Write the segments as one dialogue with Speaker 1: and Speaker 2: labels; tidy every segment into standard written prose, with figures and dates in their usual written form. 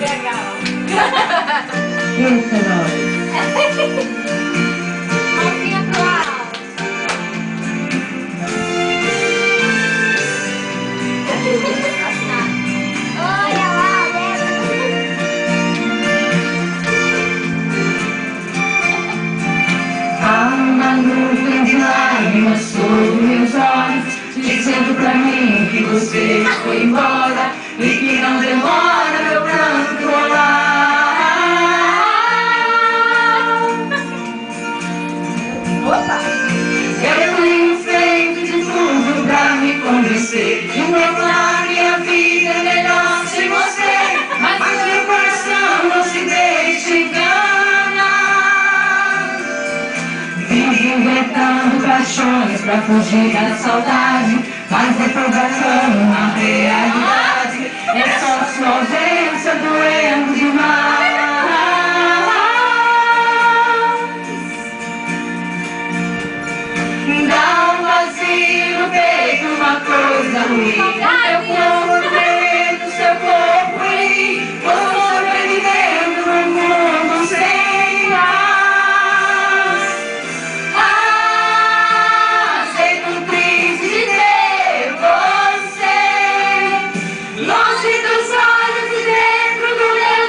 Speaker 1: legal.
Speaker 2: Eita, nós.
Speaker 1: Mãozinha pro alto. Olha lá,
Speaker 2: Há uma nuvem de lágrimas sobre meus olhos, dizendo pra mim que você foi embora e que não demora meu pranto rolar.
Speaker 1: Opa!
Speaker 2: Eu tenho feito de tudo pra me convencer que o meu plano e a vida é melhor sem você, mas meu coração não se deixa enganar. Vivo inventando paixões pra fugir da saudade, mas depois da cama a realidade é só sua ausência doendo demais. Dá um vazio no peito, uma coisa ruim. Meu corpo tremendo, seu corpo em mim. Tô sobrevivendo num mundo sem paz. Sei tão triste de ter você longe dos olhos e dentro do meu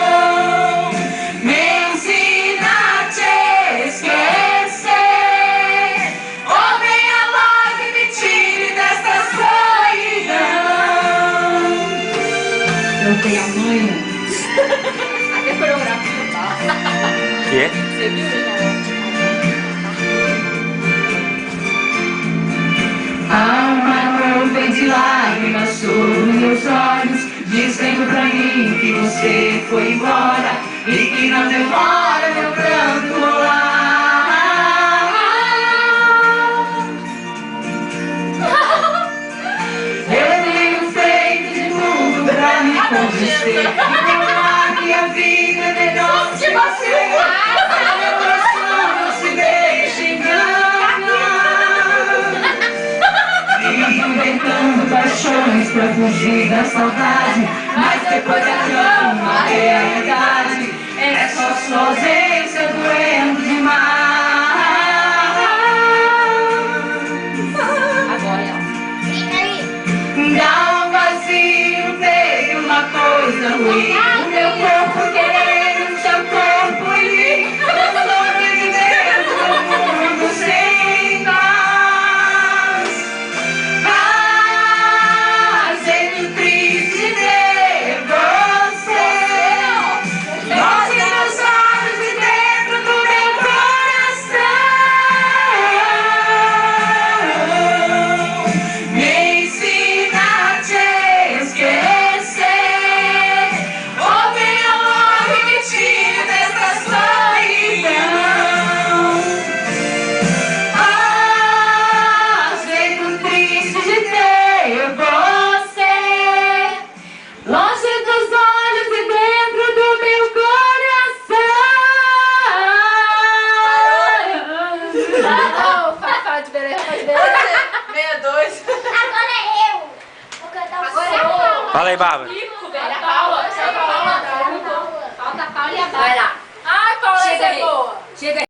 Speaker 2: coração. Me ensina a te esquecer, ou venha logo e me tire desta solidão. Eu tenho amanhã.
Speaker 1: Até coreografia tá.
Speaker 3: Que?
Speaker 1: Você viu, né?
Speaker 2: Há uma nuvem de lágrimas sobre meus olhos, dizendo pra mim que você foi embora e que não demora meu pranto rolar. Eu tenho feito de tudo pra me convencer que que a vida é melhor se você. Meu coração não se deixa enganar. Vivo inventando paixões pra fugir da saudade, mas depois da cama a realidade é só sua ausência doendo demais.
Speaker 1: Agora, ó. Fica aí.
Speaker 2: Dá um vazio no peito, uma coisa ruim. O meu corpo querendo seu corpo em mim. Eu sobrevivendo no mundo sem paz. Sei tão triste de ter você longe dos olhos e dentro do meu coração. Me ensina a te esquecer, ou venha logo e me tire desta solidão. Sei tão triste de ter você longe dos olhos e dentro do meu coração.
Speaker 1: Oh, fala de Belém, fala de Belém. 62. Agora é eu. Vou cantar o
Speaker 4: Agora é
Speaker 1: som.
Speaker 4: eu.
Speaker 3: Fala aí, Bárbara.
Speaker 1: Velha Paula. Falta a Paula e a Bárbara.
Speaker 4: Vai lá.
Speaker 1: Ai, Paula, essa é boa.
Speaker 4: Chega aí.